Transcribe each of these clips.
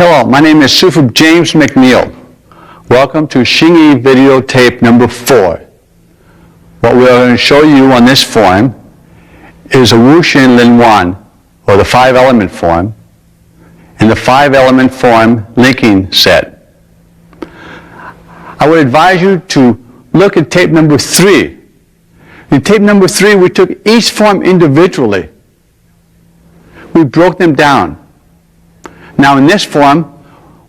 Hello, my name is Sufu James McNeil. Welcome to Hsing videotape number 4. What we are going to show you on this form is a Wushin Lin Wan, or the 5-element form, and the 5-element form linking set. I would advise you to look at tape number 3. In tape number 3, we took each form individually. We broke them down. Now in this form,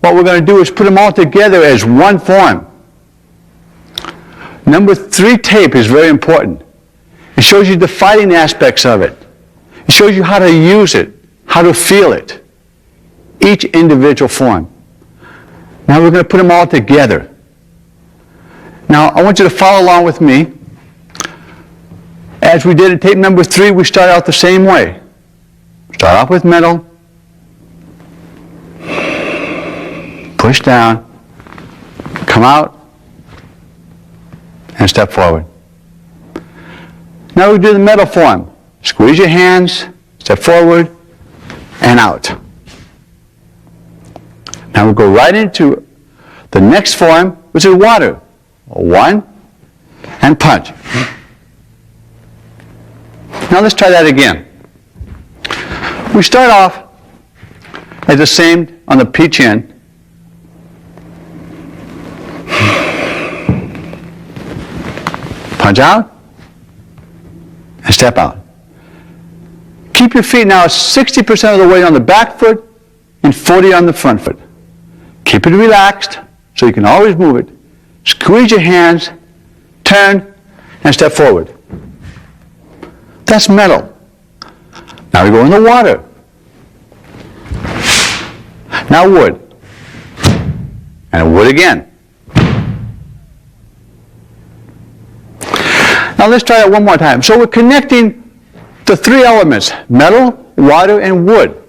what we're going to do is put them all together as one form. Number 3 tape is very important. It shows you the fighting aspects of it. It shows you how to use it, how to feel it. Each individual form. Now we're going to put them all together. Now I want you to follow along with me. As we did in tape number 3, we start out the same way. Start off with metal. Push down, come out, and step forward. Now we do the metal form. Squeeze your hands, step forward, and out. Now we'll go right into the next form, which is water. 1, and punch. Now let's try that again. We start off at the same on the peach end. Punch out and step out. Keep your feet now 60% of the weight on the back foot and 40% on the front foot. Keep it relaxed so you can always move it. Squeeze your hands, turn, and step forward. That's metal. Now we go in the water. Now wood. And wood again. Now let's try it one more time. So we're connecting the 3 elements, metal, water, and wood.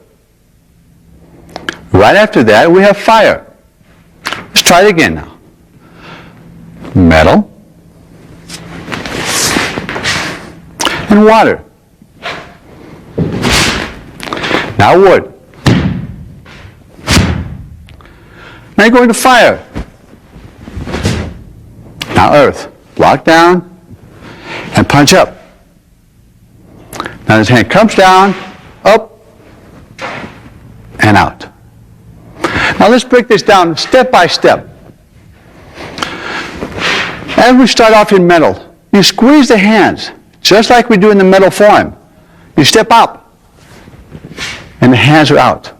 Right after that, we have fire. Let's try it again now. Metal and water. Now wood. Now you go into fire. Now earth. Block down and punch up. Now this hand comes down, up, and out. Now let's break this down step by step. As we start off in metal, you squeeze the hands, just like we do in the metal form. You step up, and the hands are out.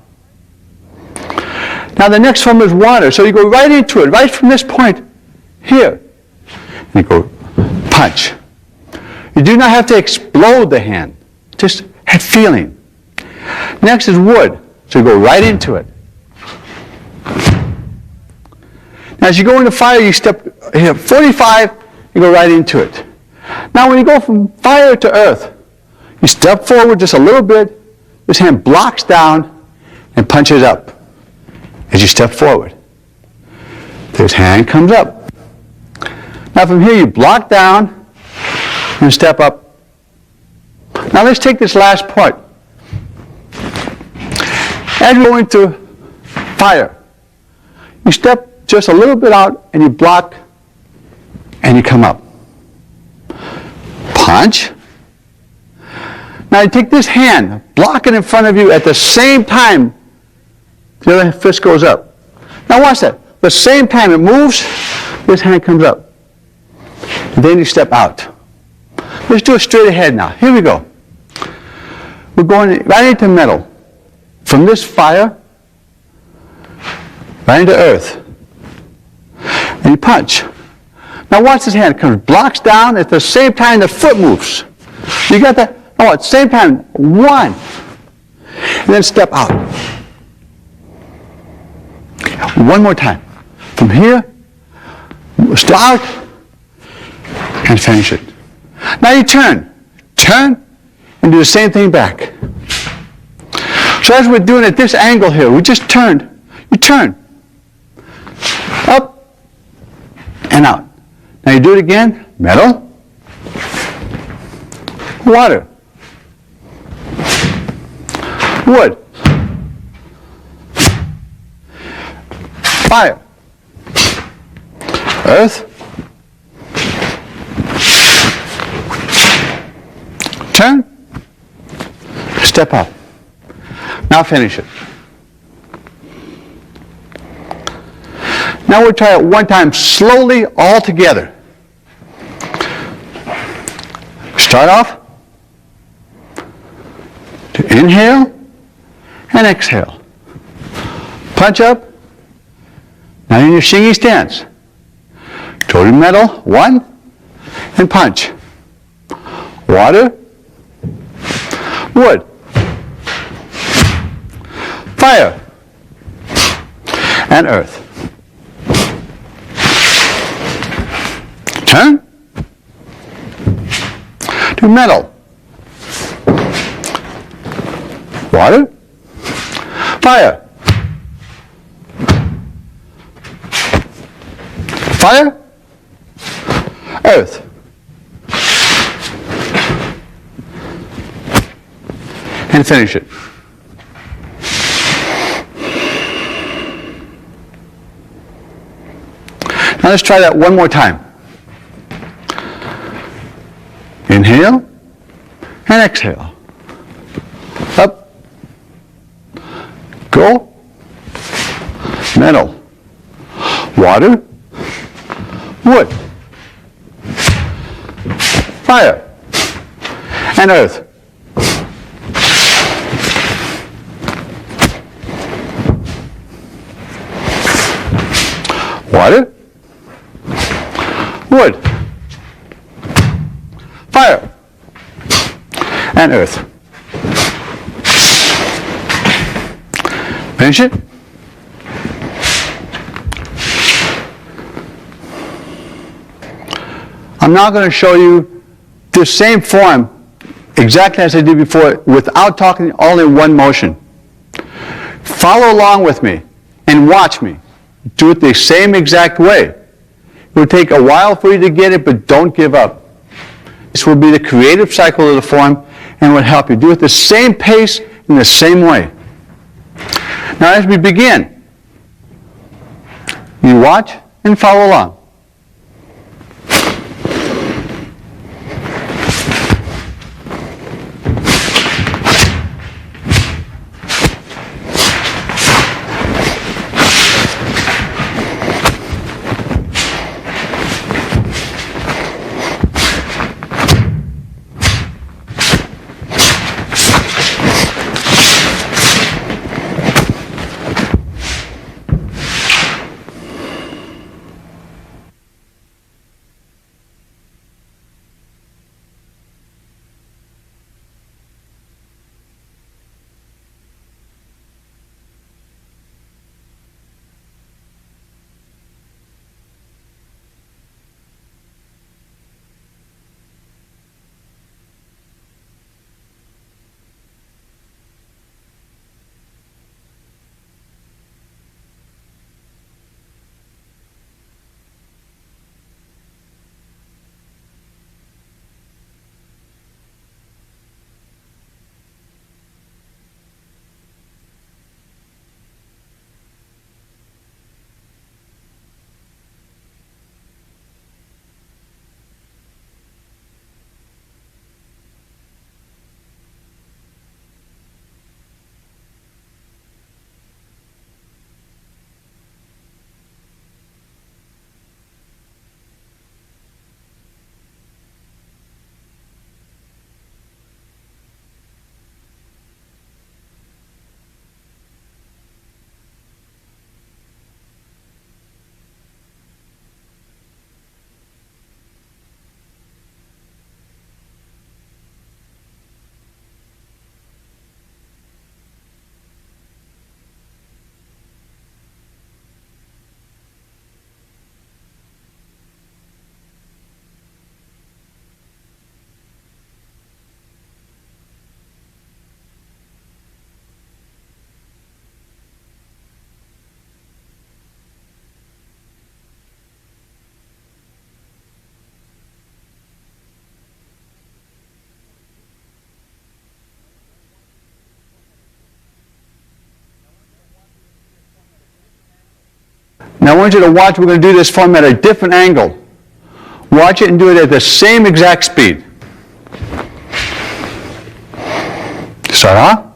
Now the next form is water, so you go right into it, right from this point here. And you go punch. You do not have to explode the hand, just have feeling. Next is wood, so you go right into it. Now as you go into fire, you step 45, you go right into it. Now when you go from fire to earth, you step forward just a little bit, this hand blocks down and punches up as you step forward. This hand comes up. Now from here you block down and step up. Now let's take this last part. As you go into fire, you step just a little bit out and you block and you come up. Punch. Now you take this hand, block it in front of you at the same time the other fist goes up. Now watch that. The same time it moves, this hand comes up. And then you step out. Let's do it straight ahead now. Here we go. We're going right into metal. From this fire, right into earth. And you punch. Now watch this hand. It comes, blocks down, at the same time the foot moves. You got that? Oh, at the same time, 1. And then step out. One more time. From here, start and finish it. Now you turn, and do the same thing back. So as we're doing at this angle here, we just turned. You turn, up, and out. Now you do it again, metal, water, wood, Fire. Earth. Turn. Step up. Now finish it. Now we'll try it one time slowly all together. Start off to inhale and exhale. Punch up. Now in your Hsing stance. Toe to metal, 1, and punch. Water, wood, fire, and earth. Turn to metal, water, fire, fire, earth. And finish it. Now let's try that one more time. Inhale and exhale. Up. Go. Metal. Water. Wood. Fire. And earth. Water, wood, fire, and earth. Finish it. I'm now going to show you the same form exactly as I did before without talking, all in one motion. Follow along with me and watch me. Do it the same exact way. It will take a while for you to get it, but don't give up. This will be the creative cycle of the form and will help you. Do it the same pace in the same way. Now as we begin, you watch and follow along. Now I want you to watch, we're going to do this form at a different angle. Watch it and do it at the same exact speed. Start off.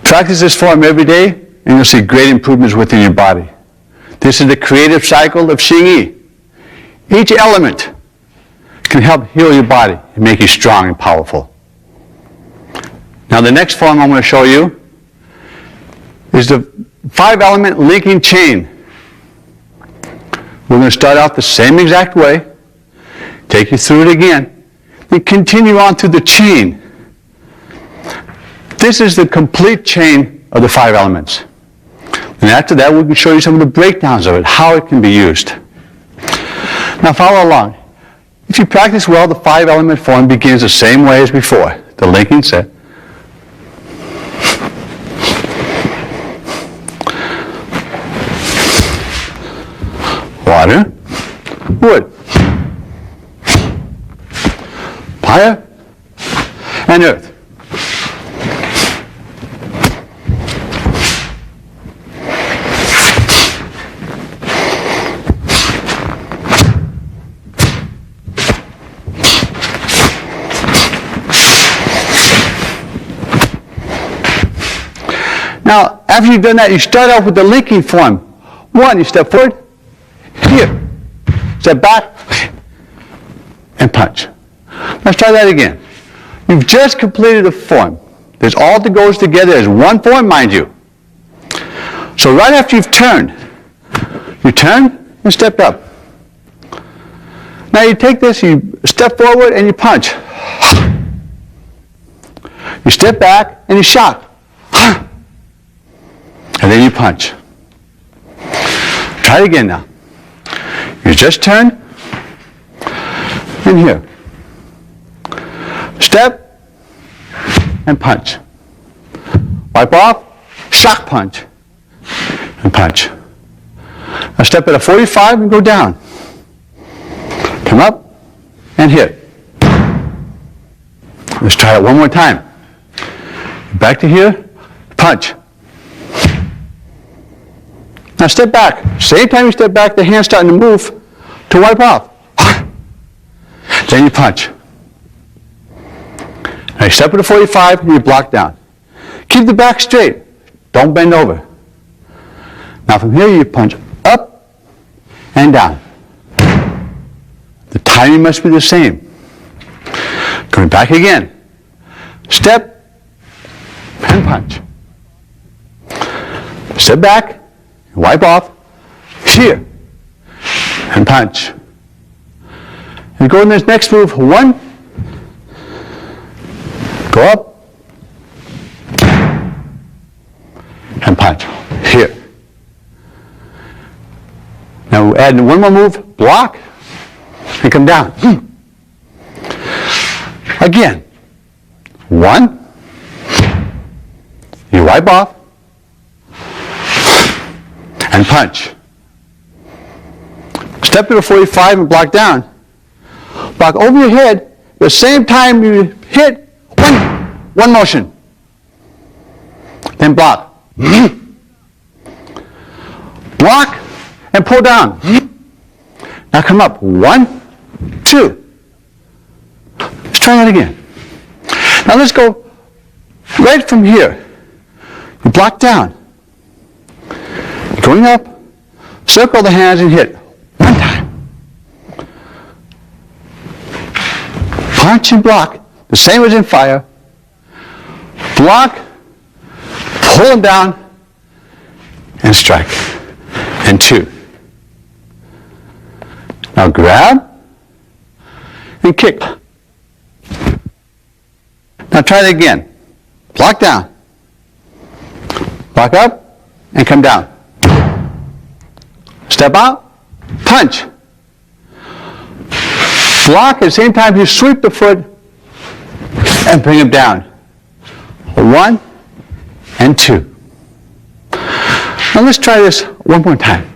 Practice this form every day, and you'll see great improvements within your body. This is the creative cycle of Hsing Yi. Each element can help heal your body and make you strong and powerful. Now the next form I'm going to show you is the 5-element linking chain. We're going to start out the same exact way, take you through it again, then continue on through the chain. This is the complete chain of the 5 elements. And after that, we can show you some of the breakdowns of it, how it can be used. Now follow along. If you practice well, the 5-element form begins the same way as before. The linking set. Water, wood, fire, and earth. Now, after you've done that, you start off with the linking form. 1, you step forward, here, step back, and punch. Let's try that again. You've just completed a form. This all that goes together as one form, mind you. So right after you've turned, you turn and step up. Now you take this, you step forward and you punch. You step back and you shock. And then you punch. Try it again now. You just turn, and here. Step, and punch. Wipe off, shock punch, and punch. Now step at a 45 and go down. Come up, and hit. Let's try it one more time. Back to here, punch. Now step back. Same time you step back, the hand's starting to move to wipe off. Then you punch. Now you step at a 45 and you block down. Keep the back straight. Don't bend over. Now from here you punch up and down. The timing must be the same. Going back again. Step and punch. Step back. Wipe off, here, and punch. And go in this next move, 1, go up, and punch, here. Now we'll add one more move, block, and come down. Again, 1, you wipe off, and punch. Step to the 45 and block down. Block over your head. At the same time you hit, one motion. Then block. Block and pull down. Now come up. 1, 2. Let's try that again. Now let's go right from here. You block down. Going up, circle the hands and hit. 1 time. Punch and block, the same as in fire. Block, pull them down, and strike. And 2. Now grab and kick. Now try it again. Block down. Back up and come down. Step out, punch. Block at the same time you sweep the foot and bring it down. 1 and 2. Now let's try this one more time.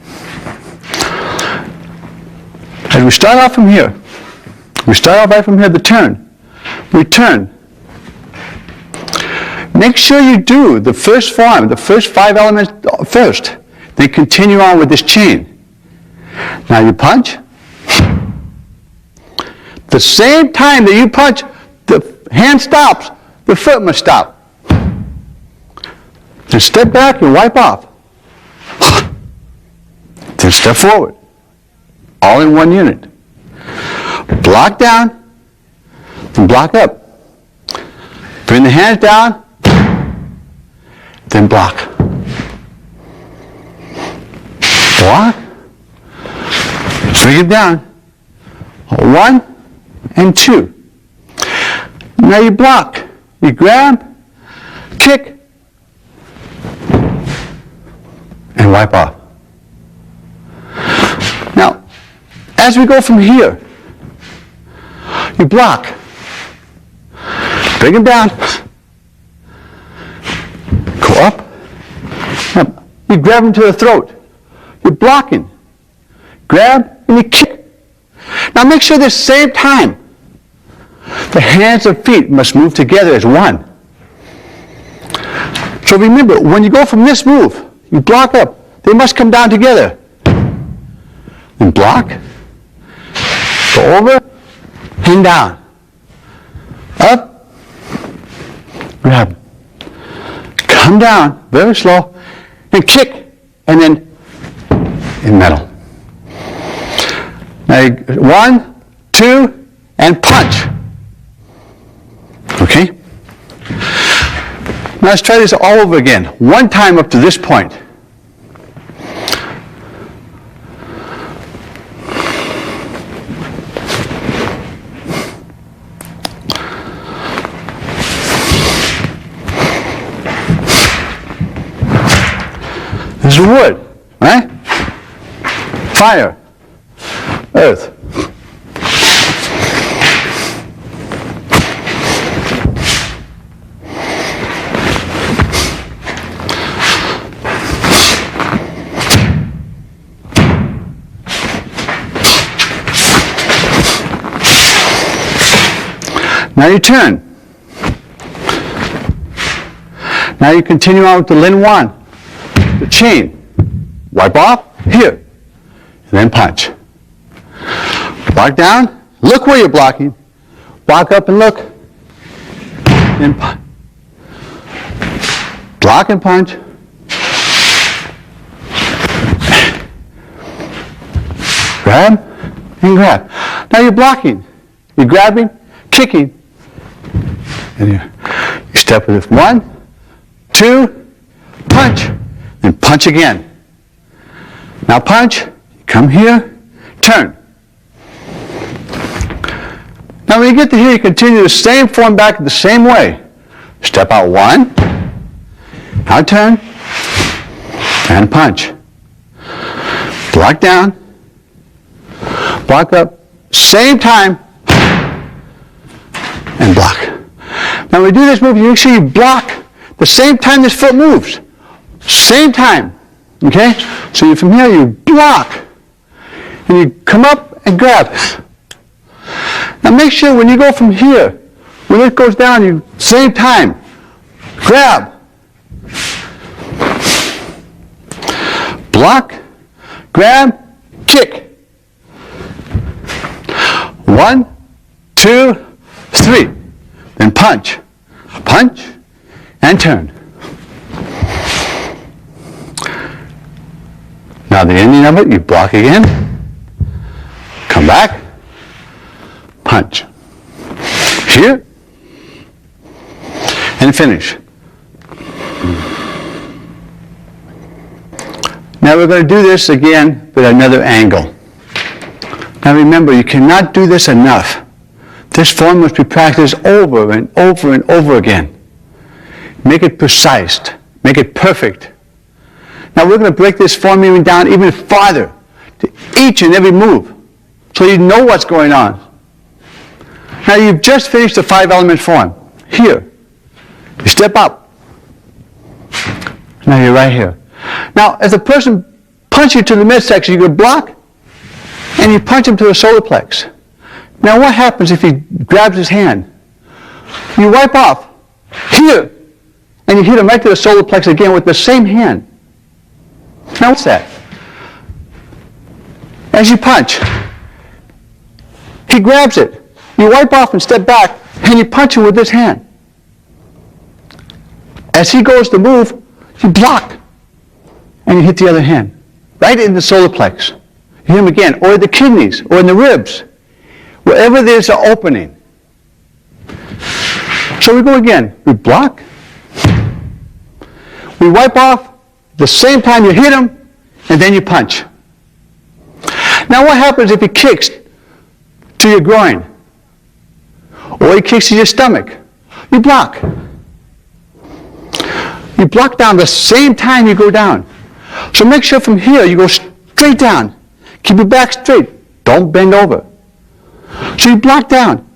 As we start off from here, we start off right from here, the turn. We turn. Make sure you do the first form, the first 5 elements first. Then continue on with this chain. Now you punch. The same time that you punch, the hand stops, the foot must stop. Then step back and wipe off. Then step forward. All in one unit. Block down, then block up. Bring the hands down, then block. Block. Bring it down. 1 and 2. Now you block. You grab, kick, and wipe off. Now, as we go from here, you block. Bring him down. Go up. Now, you grab him to the throat. You're blocking. Grab and you kick. Now make sure the same time the hands and feet must move together as one. So remember, when you go from this move, you block up, they must come down together. Then block, go over, and down. Up, grab, come down, very slow, and kick, and then in middle. Now, 1, 2, and punch. Okay? Now let's try this all over again. One time up to this point. This is wood, right? Fire. Earth. Now you turn. Now you continue on with the Lin Wan, the chain. Wipe off, here, and then punch. Block down, look where you're blocking. Block up and look. Then punch. Block and punch. Grab and grab. Now you're blocking. You're grabbing, kicking. And you step with it. 1, 2, punch. Then punch again. Now punch, come here, turn. Now when you get to here, you continue the same form back the same way. Step out 1, now turn, and punch. Block down, block up, same time, and block. Now when we do this move, you make sure you block the same time this foot moves. Same time, okay? So from here, you block, and you come up and grab. Now make sure when you go from here, when it goes down, you same time, grab, block, grab, kick. 1, 2, 3. Then punch, punch, and turn. Now the ending of it, you block again, come back, punch. Here, and finish. Now we're going to do this again with another angle. Now remember, you cannot do this enough. This form must be practiced over and over and over again. Make it precise. Make it perfect. Now we're going to break this form even down even farther to each and every move so you know what's going on. Now you've just finished the 5-element form. Here, you step up. Now you're right here. Now as a person punches you to the midsection, you can block and you punch him to the solar plex. Now what happens if he grabs his hand? You wipe off here and you hit him right to the solar plex again with the same hand. Now what's that? As you punch, he grabs it. You wipe off and step back, and you punch him with this hand. As he goes to move, you block, and you hit the other hand, right in the solar plex. You hit him again, or the kidneys, or in the ribs, wherever there's an opening. So we go again. We block. We wipe off. The same time you hit him, and then you punch. Now what happens if he kicks to your groin? Or he kicks to your stomach? You block. You block down the same time you go down. So make sure from here you go straight down. Keep your back straight. Don't bend over. So you block down.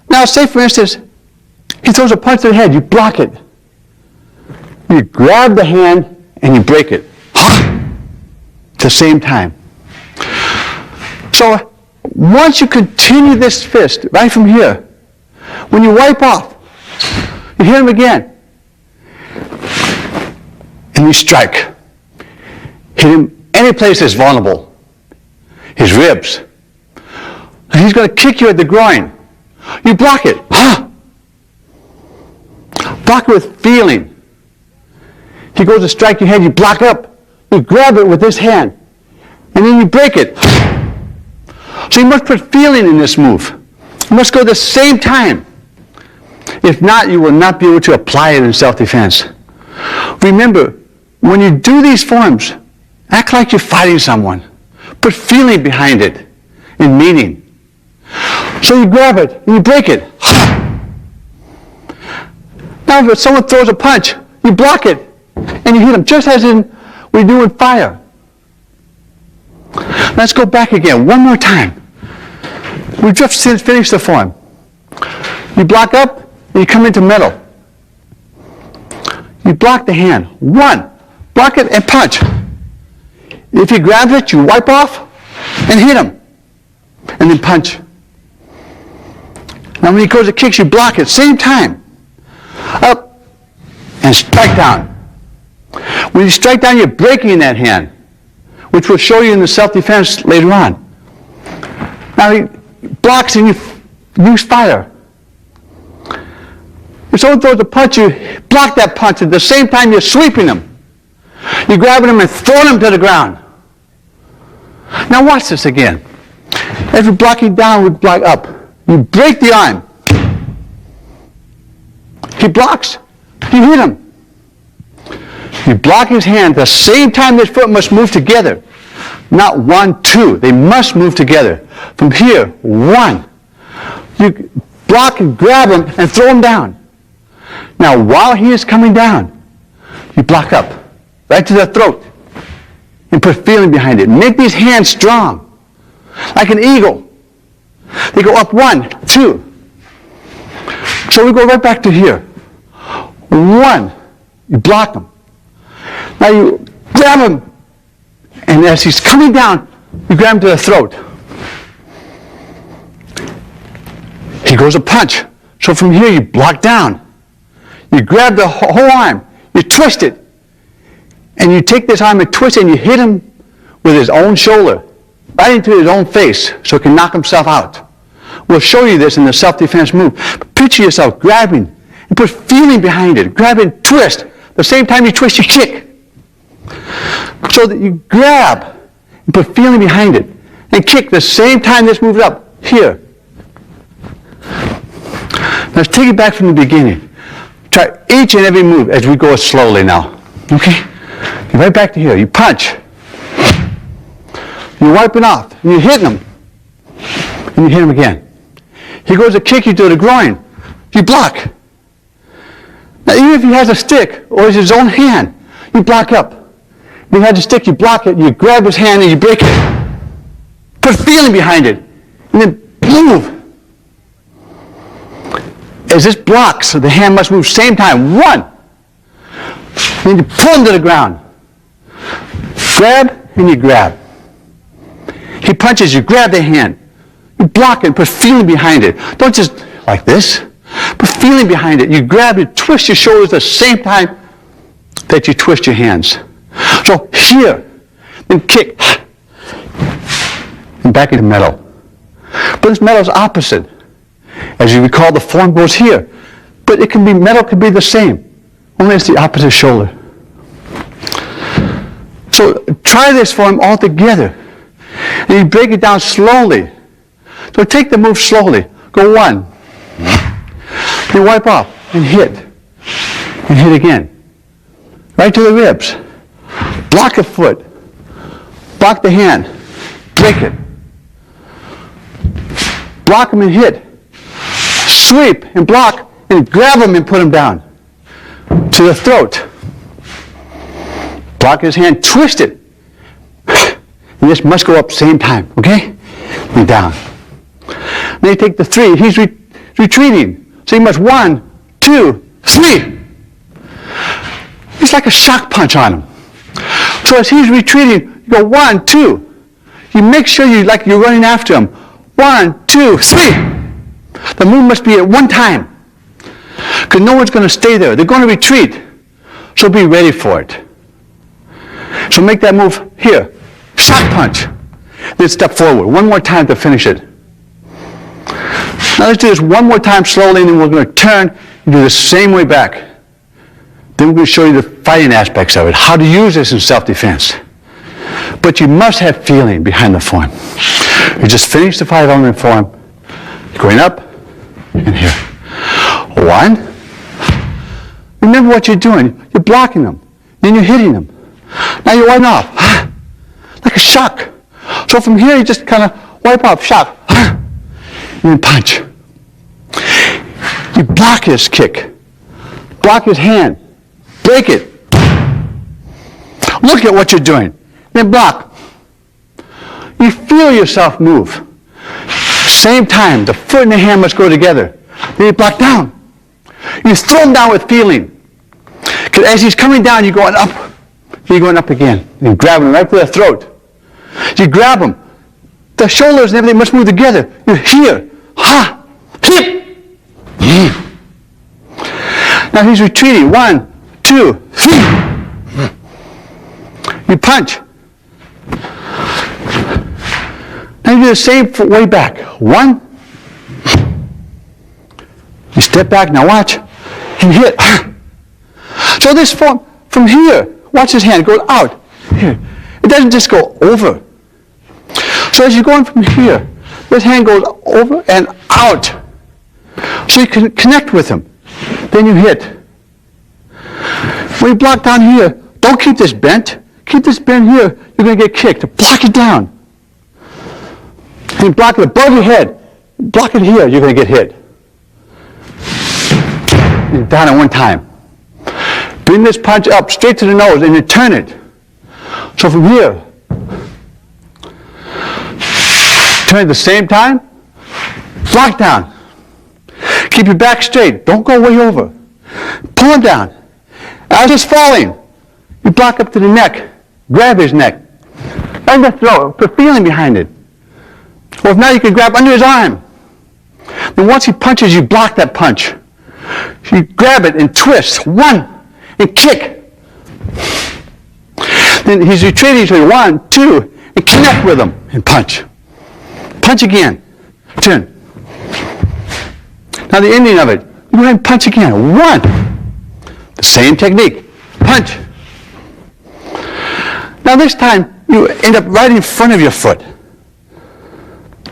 Now say for instance, he throws a punch to the head. You block it. You grab the hand and you break it. At the same time. So once you continue this fist right from here, when you wipe off, you hit him again. And you strike. Hit him any place that's vulnerable. His ribs. And he's going to kick you at the groin. You block it. Block it with feeling. He goes to strike your head, you block up. You grab it with this hand. And then you break it. So you must put feeling in this move. You must go the same time. If not, you will not be able to apply it in self-defense. Remember, when you do these forms, act like you're fighting someone. Put feeling behind it in meaning. So you grab it and you break it. Now if someone throws a punch, you block it and you hit them just as in we do in fire. Let's go back again one more time. We've just finished the form. You block up and you come into middle. You block the hand. One. Block it and punch. If he grabs it, you wipe off and hit him. And then punch. Now when he goes to kicks, you block it. Same time. Up and strike down. When you strike down, you're breaking that hand, which we'll show you in the self-defense later on. Now he blocks and you use fire. If someone throws a punch, you block that punch. At the same time, you're sweeping them. You're grabbing them and throwing them to the ground. Now watch this again. As we're blocking down, we block up. You break the arm. He blocks. You hit him. You block his hand. At the same time, this foot must move together. Not 1, 2. They must move together. From here, 1. You block and grab him and throw him down. Now, while he is coming down, you block up, right to the throat, and put feeling behind it. Make these hands strong, like an eagle. They go up 1, 2. So we go right back to here. 1, you block him. Now you grab him, and as he's coming down, you grab him to the throat. He goes a punch. So from here, you block down. You grab the whole arm, you twist it, and you take this arm and twist it, and you hit him with his own shoulder, right into his own face, so he can knock himself out. We'll show you this in the self-defense move. But picture yourself grabbing and put feeling behind it. Grab and twist. The same time you twist, you kick. So that you grab and put feeling behind it and kick the same time this moves up. Here. Now let's take it back from the beginning. Try each and every move as we go slowly now. Okay? You're right back to here. You punch. You're wiping off. And you're hitting him. And you hit him again. He goes to kick you to the groin. You block. Now, even if he has a stick or it's his own hand, you block up. If he has a stick, you block it, you grab his hand and you break it. Put feeling behind it, and then move. As this blocks, the hand must move same time. 1. Then you pull him to the ground. Grab and you grab. He punches, you grab the hand. You block it, put feeling behind it. Don't just like this. Put feeling behind it. You grab it, twist your shoulders at the same time that you twist your hands. So here, then kick. And back into metal. But this metal is opposite. As you recall, the form goes here. But it can be, metal can be the same. Only it's the opposite shoulder. So try this form all together. And you break it down slowly. So take the move slowly. Go 1. You wipe off and hit. And hit again. Right to the ribs. Block a foot. Block the hand. Break it. Block them and hit. Sweep and block and grab them and put them down. To the throat. Block his hand, twist it. And this must go up same time, okay? And down. Then you take the 3. He's retreating. So you must 1, 2, 3. It's like a shock punch on him. So as he's retreating, you go 1, 2. You make sure you're running after him. 1, 2, 3. The move must be at one time. Because no one's going to stay there. They're going to retreat. So be ready for it. So make that move here. Shock punch. Then step forward. One more time to finish it. Now let's do this one more time slowly, and then we're going to turn and do the same way back. Then we're going to show you the fighting aspects of it, how to use this in self-defense. But you must have feeling behind the form. You just finish the 5-element form, going up and here. 1. Remember what you're doing. You're blocking them. Then you're hitting them. Now you wipe off. Like a shock. So from here you just kind of wipe off, shock. And then punch. You block his kick. Block his hand. Break it. Look at what you're doing. Then block. You feel yourself move. Same time, the foot and the hand must go together. Then you block down. You throw him down with feeling. Because as he's coming down, you're going up. You're going up again. And grab him right to the throat. You grab him. The shoulders and everything must move together. You're here. Ha! Hip! Now he's retreating. 1, 2, 3. You punch. Now you do the same way back. 1. You step back. Now watch. And hit. So this form, from here, watch his hand. It goes out. Here. It doesn't just go over. So as you're going from here, this hand goes over and out. So you can connect with him. Then you hit. When you block down here, don't keep this bent. Keep this bent here. You're going to get kicked. Block it down. And you block it above your head. Block it here. You're going to get hit. And down at one time. Bring this punch up straight to the nose and you turn it. So from here, turn at the same time, block down. Keep your back straight. Don't go way over. Pull him down. As he's falling, you block up to the neck. Grab his neck. And the throat. Put feeling behind it. Or if not, you can grab under his arm. Then once he punches, you block that punch. You grab it and twist. 1. And kick. Then he's retreating, so 1, 2, and connect with him and punch. Punch again. Turn. Now the ending of it, you go ahead and punch again. 1. The same technique. Punch. Now this time, you end up right in front of your foot.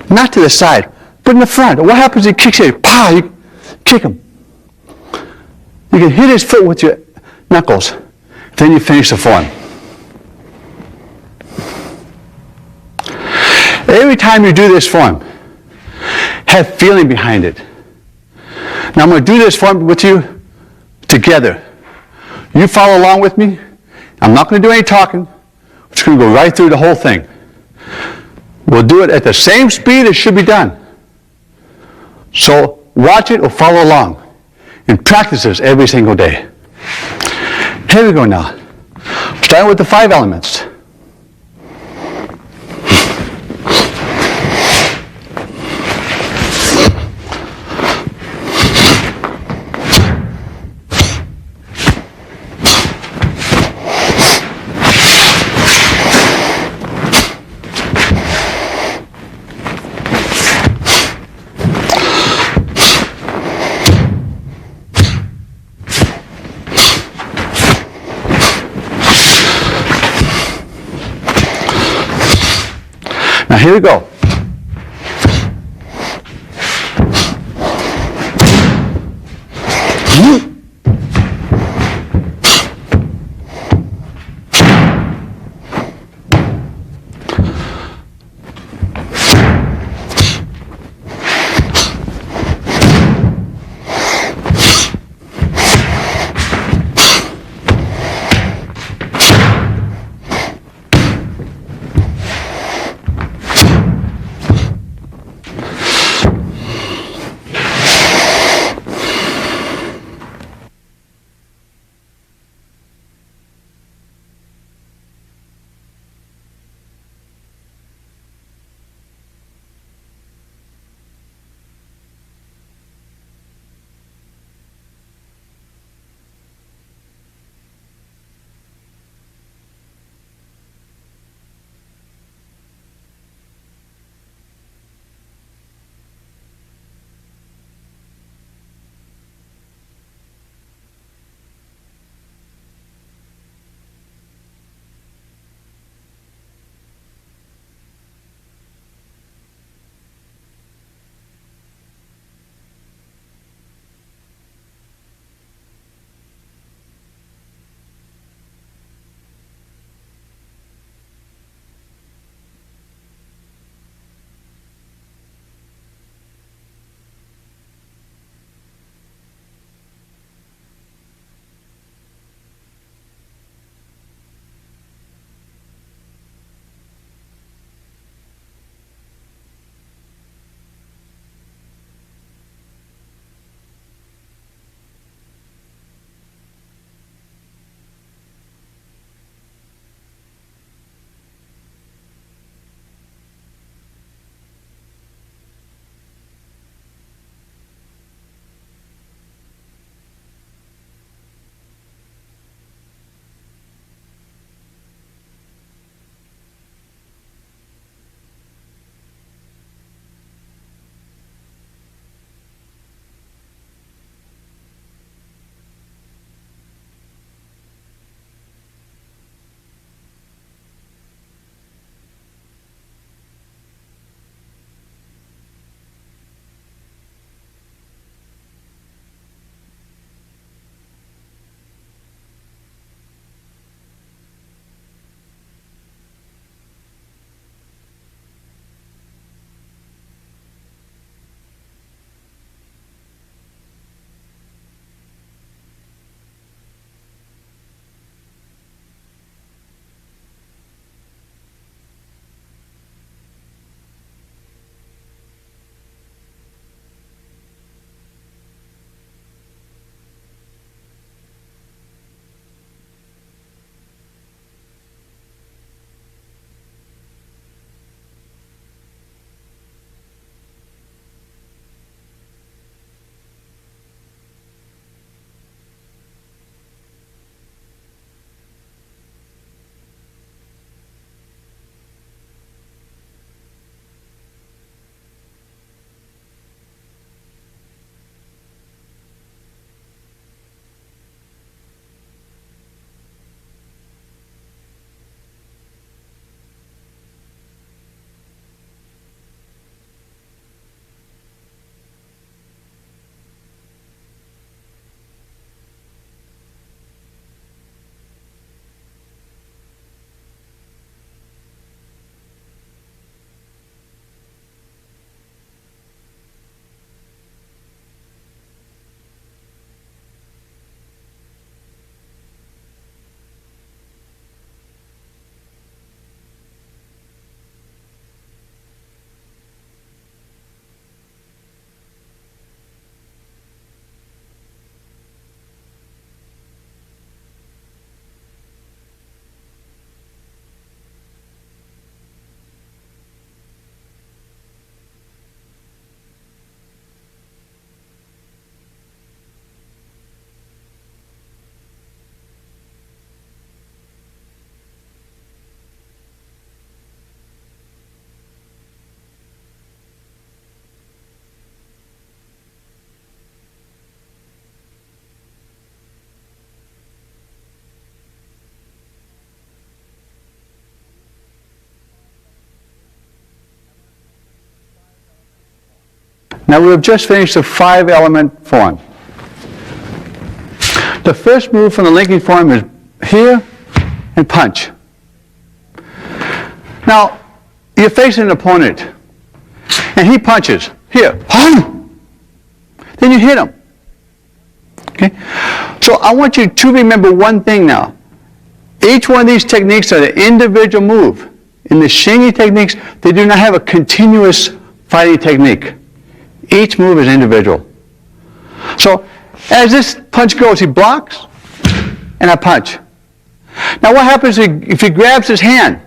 Not to the side, but in the front. What happens if he kicks you? Pow! You kick him. You can hit his foot with your knuckles. Then you finish the form. Every time you do this form, have feeling behind it. Now I'm going to do this form with you together. You follow along with me. I'm not going to do any talking. I'm just going to go right through the whole thing. We'll do it at the same speed it should be done. So watch it or follow along and practice this every single day. Here we go now. Starting with the 5 elements. Now here we go. Now we have just finished the 5-element form. The first move from the linking form is here and punch. Now, you're facing an opponent, and he punches. Here, then you hit him. Okay? So I want you to remember one thing now. Each one of these techniques are an individual move. In the Hsing techniques, they do not have a continuous fighting technique. Each move is individual. So as this punch goes, he blocks, and I punch. Now what happens if he grabs his hand?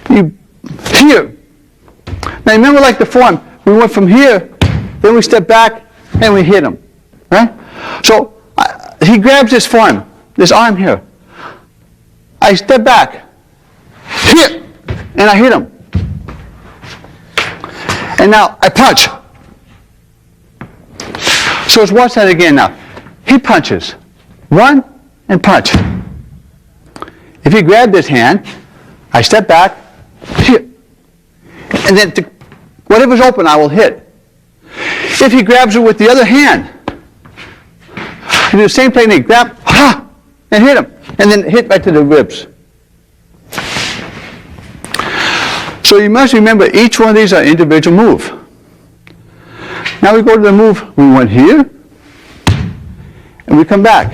Here. Now remember, like the form, we went from here, then we step back, and we hit him. Right? So he grabs this form, this arm here. I step back, here, and I hit him. And now I punch. So let's watch that again now. He punches. One, and punch. If he grabbed his hand, I step back, here. And then whatever's open, I will hit. If he grabs it with the other hand, I do the same technique. Grab, and hit him. And then hit right to the ribs. So you must remember, each one of these are individual move. Now we go to the move, we went here, and we come back,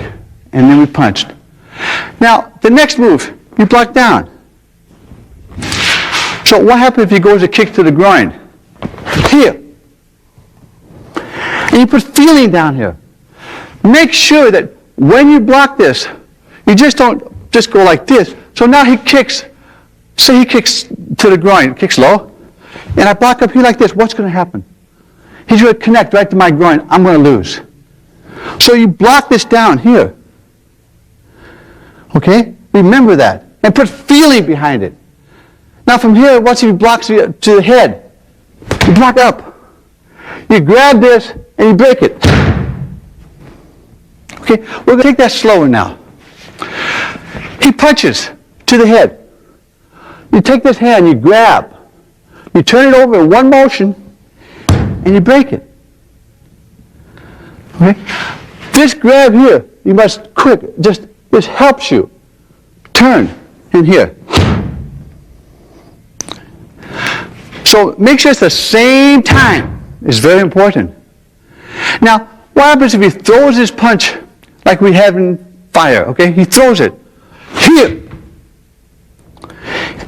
and then we punched. Now, the next move, you block down. So what happens if he goes a kick to the groin? Here. And you put feeling down here. Make sure that when you block this, you just don't just go like this. So now he kicks, say he kicks to the groin, kicks low, and I block up here like this. What's going to happen? He's going to connect right to my groin. I'm going to lose. So you block this down here. Okay? Remember that. And put feeling behind it. Now from here, once he blocks to the head, you block up. You grab this and you break it. Okay? We're going to take that slower now. He punches to the head. You take this hand, you grab. You turn it over in one motion, and you break it. Okay? This grab here, you must quick, this helps you turn in here. So make sure it's the same time. It's very important. Now, what happens if he throws his punch like we have in fire? Okay, he throws it here.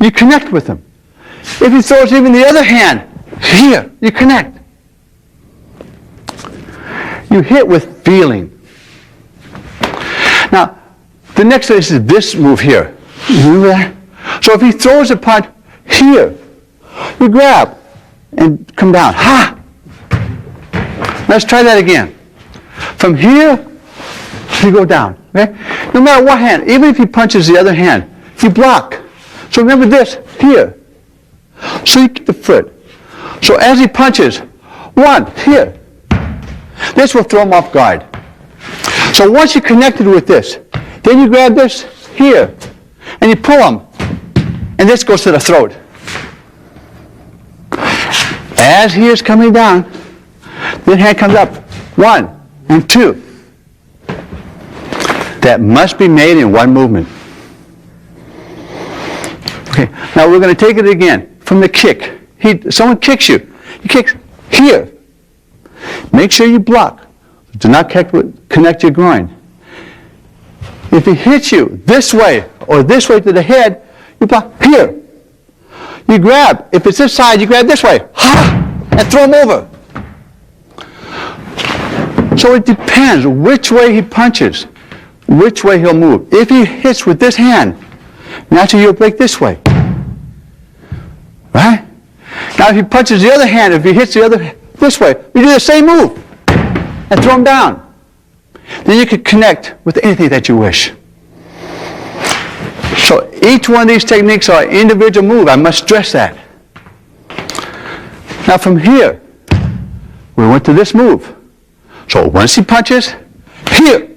You connect with him. If he throws even the other hand here, you connect. You hit with feeling. Now, the next is this move here. Remember that? So if he throws a punch here, you grab and come down. Ha! Let's try that again. From here, you go down. Okay? No matter what hand, even if he punches the other hand, you block. So remember this, here. So you keep the foot. So as he punches, one, here. This will throw him off guard. So once you're connected with this, then you grab this here, and you pull him, and this goes to the throat. As he is coming down, then hand comes up. 1 and 2. That must be made in one movement. Okay, now we're going to take it again from the kick. Someone kicks you. He kicks here. Make sure you block. Do not connect your groin. If he hits you this way or this way to the head, you block here. You grab. If it's this side, you grab this way. Ha! And throw him over. So it depends which way he punches, which way he'll move. If he hits with this hand, naturally you'll break this way. Right? Now if he punches the other hand, if he hits the other this way, you do the same move and throw him down. Then you can connect with anything that you wish. So each one of these techniques are an individual move. I must stress that. Now from here, we went to this move. So once he punches, here.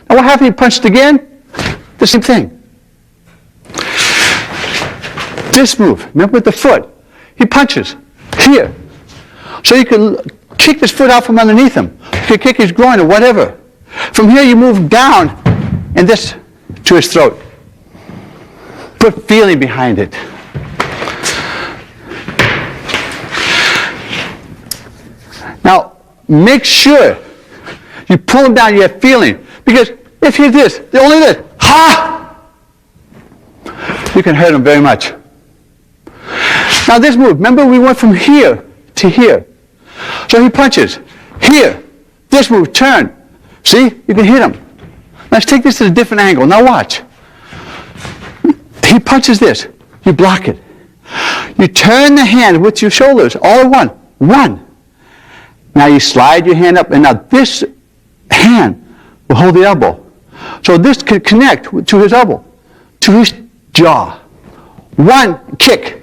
Now what happens if he punched again? The same thing. This move, remember with the foot, he punches here. So you can kick this foot out from underneath him. You can kick his groin or whatever. From here you move down and this to his throat. Put feeling behind it. Now, make sure you pull him down, you have feeling. Because if he's this, only this, ha! You can hurt him very much. Now this move, remember we went from here to here. So he punches. Here. This move, turn. See? You can hit him. Let's take this to a different angle. Now watch. He punches this. You block it. You turn the hand with your shoulders all in one. One. Now you slide your hand up, and now this hand will hold the elbow. So this can connect to his elbow, to his jaw. One kick.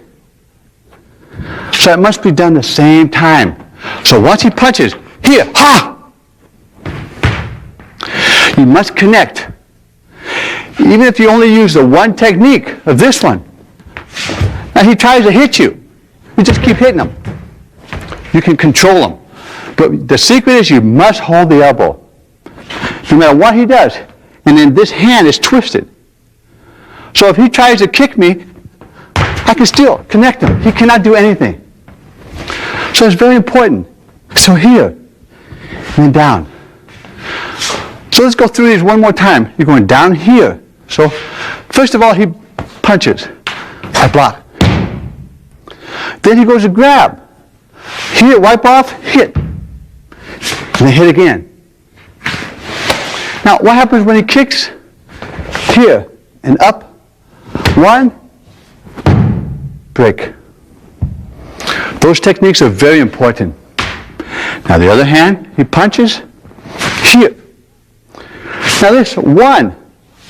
So it must be done the same time. So once he punches, here, ha! You must connect. Even if you only use the one technique of this one. Now he tries to hit you. You just keep hitting him. You can control him. But the secret is you must hold the elbow. No matter what he does. And then this hand is twisted. So if he tries to kick me, I can still connect him. He cannot do anything. So it's very important. So here, and then down. So let's go through these one more time. You're going down here. So first of all, he punches. I block. Then he goes to grab. Here, wipe off, hit. And then hit again. Now, what happens when he kicks? Here and up. One, break. Those techniques are very important. Now, the other hand, he punches. Here. Now this, one,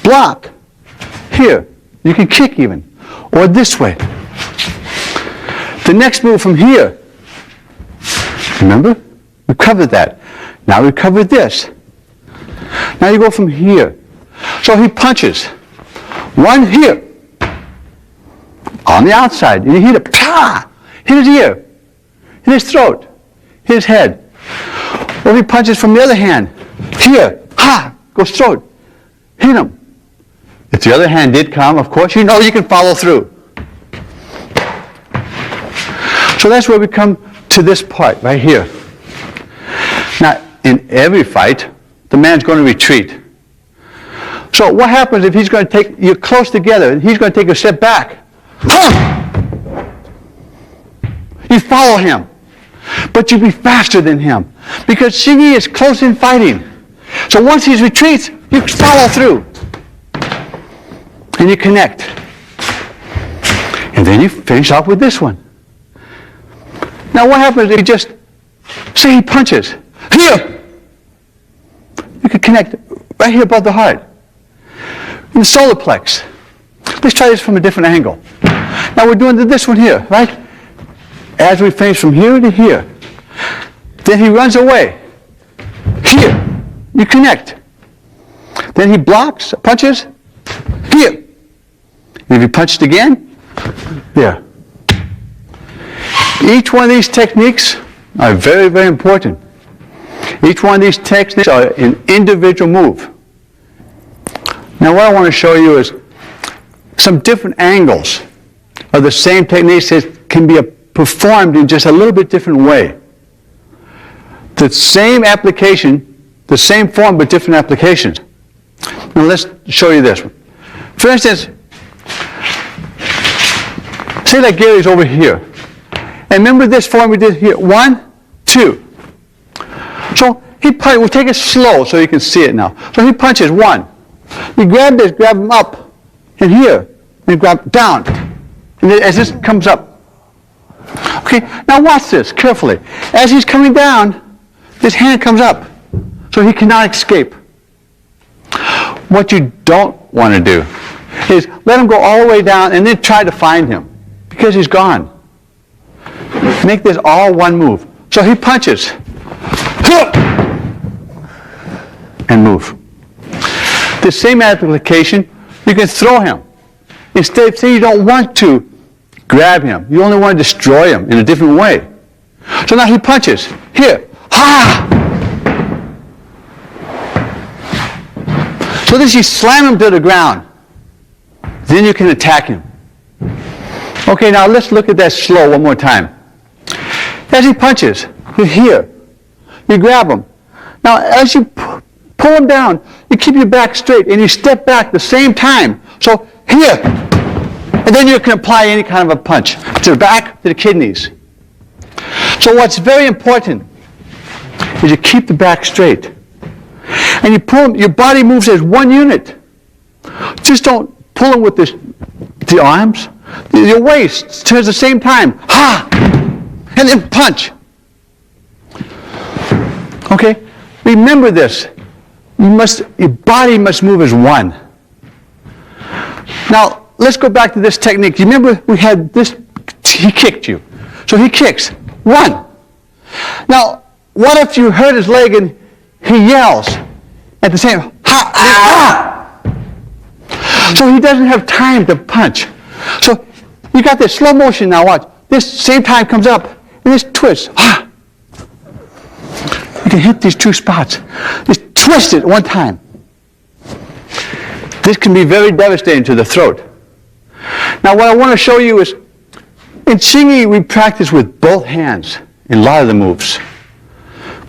block. Here. You can kick even. Or this way. The next move from here. Remember? We covered that. Now we covered this. Now you go from here. So he punches. One here. On the outside. And you hit it. Pah! Hit his ear. Hit his throat. Hit his head. Or he punches from the other hand. Here. Ha! Goes throat. Hit him. If the other hand did come, of course, you know you can follow through. So that's where we come to this part right here. Now, in every fight, the man's going to retreat. So what happens if he's going to take, you're close together, and he's going to take a step back? You follow him. But you be faster than him. Because Hsing is close in fighting. So once he retreats, you follow through. And you connect. And then you finish off with this one. Now what happens if he just, say he punches. Here! You can connect right here above the heart. In the solar plex. Let's try this from a different angle. Now we're doing this one here, right? As we finish from here to here. Then he runs away. Here. You connect. Then he blocks, punches. Here. If he punched again, there. Each one of these techniques are very, very important. Each one of these techniques are an individual move. Now what I want to show you is some different angles of the same techniques that can be performed in just a little bit different way. The same application, the same form, but different applications. Now let's show you this one. For instance, say that Gary's over here. And remember this form we did here? 1, 2. So he punches, we'll take it slow so you can see it now. So he punches 1. You grab this, grab him up, and here, and grab down. And then as this comes up. Okay, now watch this carefully. As he's coming down, this hand comes up. So he cannot escape. What you don't want to do is let him go all the way down and then try to find him. Because he's gone. Make this all one move. So he punches. And move. The same application, you can throw him. Instead, say you don't want to grab him. You only want to destroy him in a different way. So now he punches. Here. Ha! So this, you slam him to the ground. Then you can attack him. Okay, now let's look at that slow one more time. As he punches, you're here. You grab him. Now, as you pull him down, you keep your back straight and you step back the same time. So here. And then you can apply any kind of a punch to the back, to the kidneys. So what's very important is you keep the back straight. And you pull him, your body moves as one unit. Just don't pull him with the arms. Your waist turns the same time. Ha! And then punch. Okay? Remember this. Your body must move as one. Now, let's go back to this technique. You remember we had this, he kicked you. So he kicks. One. Now, what if you hurt his leg and he yells at the same, ha, ah! So he doesn't have time to punch. So you got this slow motion now, watch. This same time comes up, and this twist. Ah! You can hit these two spots. Just twist it one time. This can be very devastating to the throat. Now what I want to show you is, in Hsing we practice with both hands in a lot of the moves.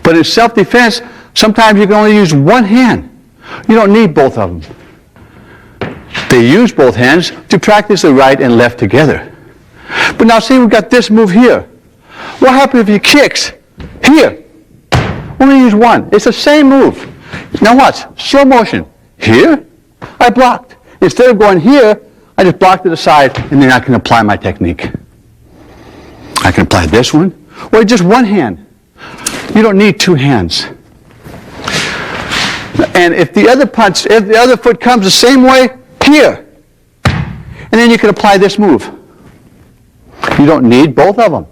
But in self-defense, sometimes you can only use one hand. You don't need both of them. They use both hands to practice the right and left together. But now see, we've got this move here. What happens if he kicks here? Only use one. It's the same move. Now watch, slow motion. Here, I blocked. Instead of going here, I just blocked to the side, and then I can apply my technique. I can apply this one, or just one hand. You don't need two hands. And if the other foot comes the same way, here. And then you can apply this move. You don't need both of them.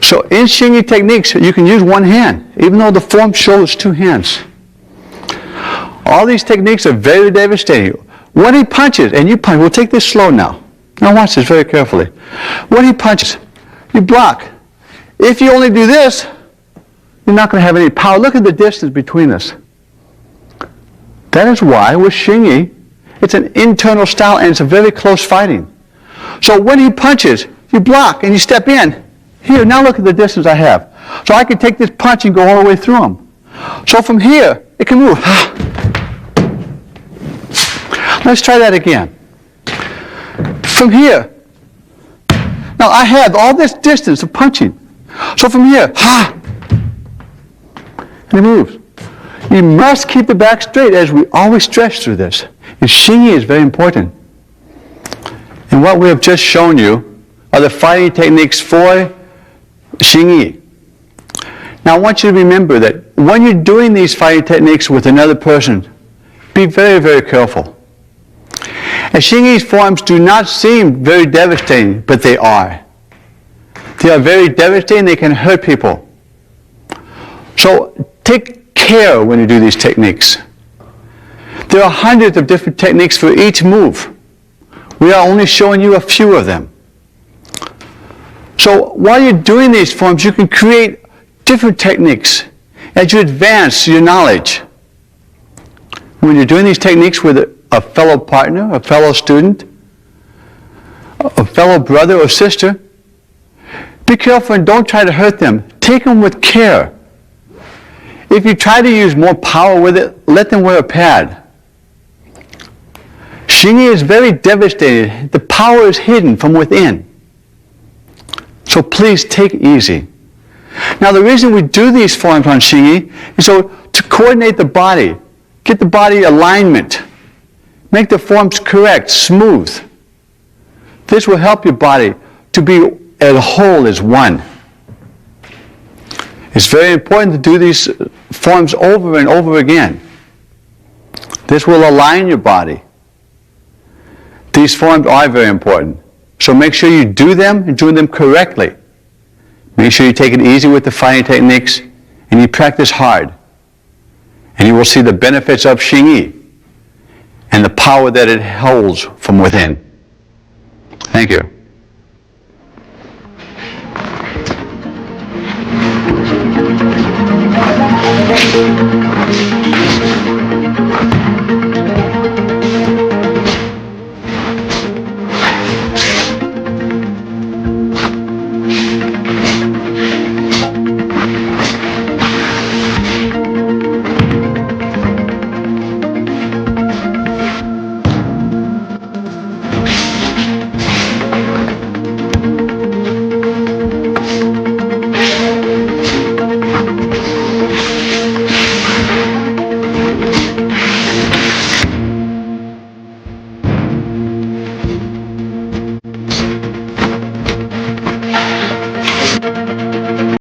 So in Hsing techniques, you can use one hand, even though the form shows two hands. All these techniques are very devastating. When he punches, and you punch, we'll take this slow now. Now watch this very carefully. When he punches, you block. If you only do this, you're not going to have any power. Look at the distance between us. That is why with Hsing, it's an internal style and it's a very close fighting. So when he punches, you block and you step in. Here, now look at the distance I have. So I can take this punch and go all the way through him. So from here, it can move. Let's try that again. From here. Now I have all this distance of punching. So from here, and it moves. You must keep the back straight, as we always stress through this. And Hsing is very important. And what we have just shown you are the fighting techniques for Hsing. Now I want you to remember that when you're doing these fighting techniques with another person, be very, very careful. And Hsing forms do not seem very devastating, but they are. They are very devastating, they can hurt people. So take care when you do these techniques. There are hundreds of different techniques for each move. We are only showing you a few of them. So while you're doing these forms, you can create different techniques as you advance your knowledge. When you're doing these techniques with a fellow partner, a fellow student, a fellow brother or sister, be careful and don't try to hurt them. Take them with care. If you try to use more power with it, let them wear a pad. Hsing is very devastating. The power is hidden from within. So please take it easy. Now the reason we do these forms on Hsing is so to coordinate the body, get the body alignment, make the forms correct, smooth. This will help your body to be as a whole as one. It's very important to do these forms over and over again. This will align your body. These forms are very important. So make sure you do them and do them correctly. Make sure you take it easy with the fighting techniques and you practice hard. And you will see the benefits of Hsing and the power that it holds from within. Thank you. Thank you.